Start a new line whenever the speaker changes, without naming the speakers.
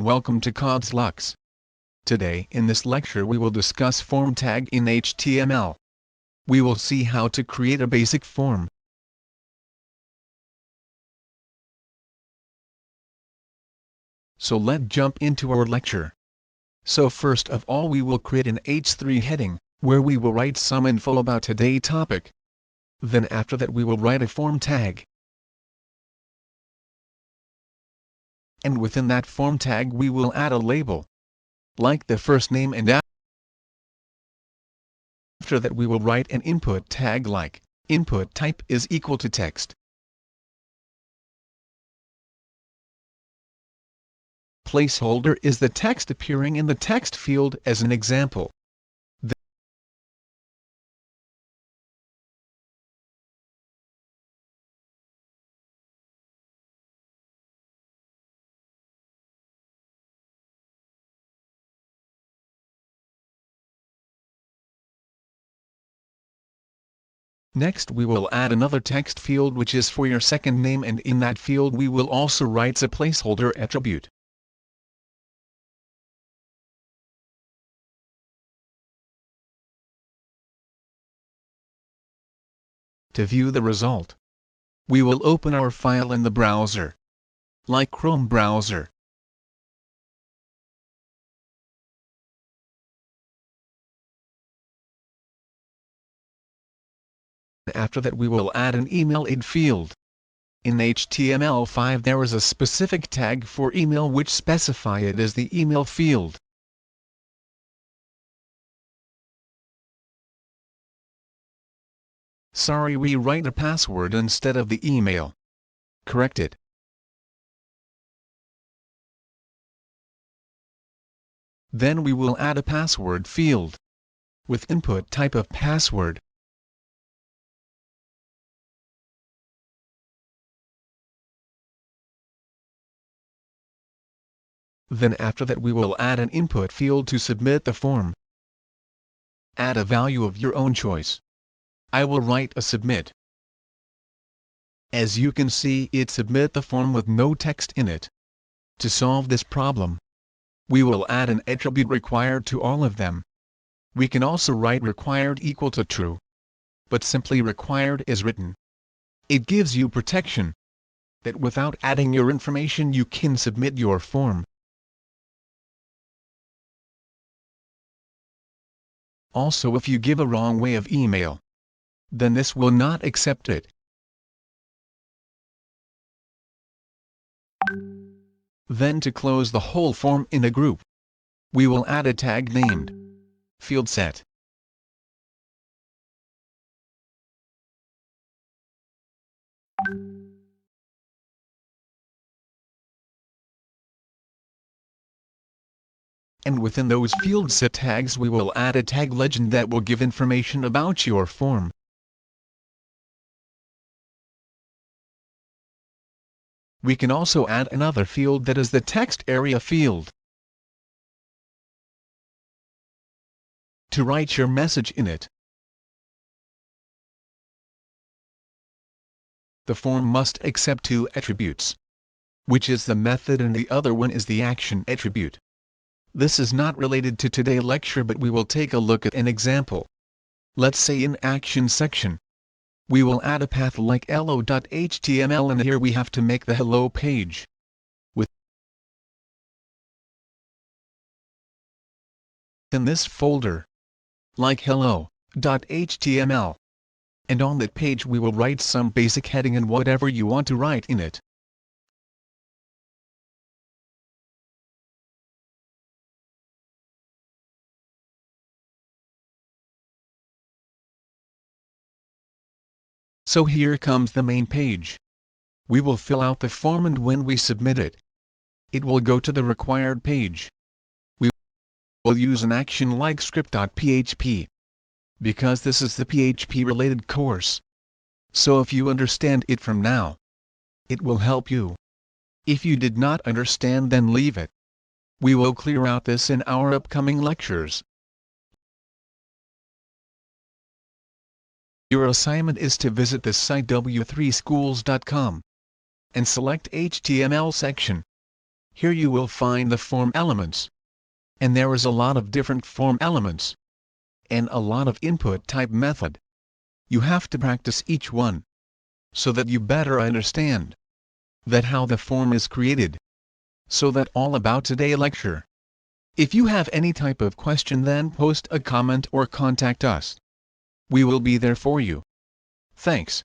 and welcome to Codezlux. Today in this lecture we will discuss form tag in HTML. We will see how to create a basic form. So let's jump into our lecture. So first of all we will create an H3 heading, where we will write some info about today's topic. Then after that we will write a form tag. And within that form tag we will add a label, like the first name, and after that we will write an input tag like input type is equal to text. Placeholder is the text appearing in the text field as an example. Next we will add another text field which is for your second name, and in that field we will also write a placeholder attribute. To view the result, we will open our file in the browser, like Chrome browser. After that we will add an email ID field. In HTML5 there is a specific tag for email which specify it as the email field. Sorry, we write a password instead of the email. Correct it. Then we will add a password field with input type of password. Then after that we will add an input field to submit the form. Add a value of your own choice. I will write a submit. As you can see, it submit the form with no text in it. To solve this problem, we will add an attribute required to all of them. We can also write required equal to true, but simply required is written. It gives you protection that without adding your information you can submit your form. Also, if you give a wrong way of email, then this will not accept it. Then to close the whole form in a group, we will add a tag named field set. And within those field set tags we will add a tag legend that will give information about your form. We can also add another field that is the text area field to write your message in it. The form must accept two attributes, which is the method and the other one is the action attribute. This is not related to today's lecture, but we will take a look at an example. Let's say in action section, we will add a path like hello.html, and here we have to make the hello page within this folder, like hello.html. And on that page we will write some basic heading and whatever you want to write in it. So here comes the main page. We will fill out the form, and when we submit it, it will go to the required page. We will use an action like script.php, because this is the PHP related course. So if you understand it from now, it will help you. If you did not understand, then leave it. We will clear out this in our upcoming lectures. Your assignment is to visit the site w3schools.com and select HTML section. Here you will find the form elements. And there is a lot of different form elements. And a lot of input type method. You have to practice each one. So that you better understand that how the form is created. So that all about today lecture. If you have any type of question, then post a comment or contact us. We will be there for you. Thanks.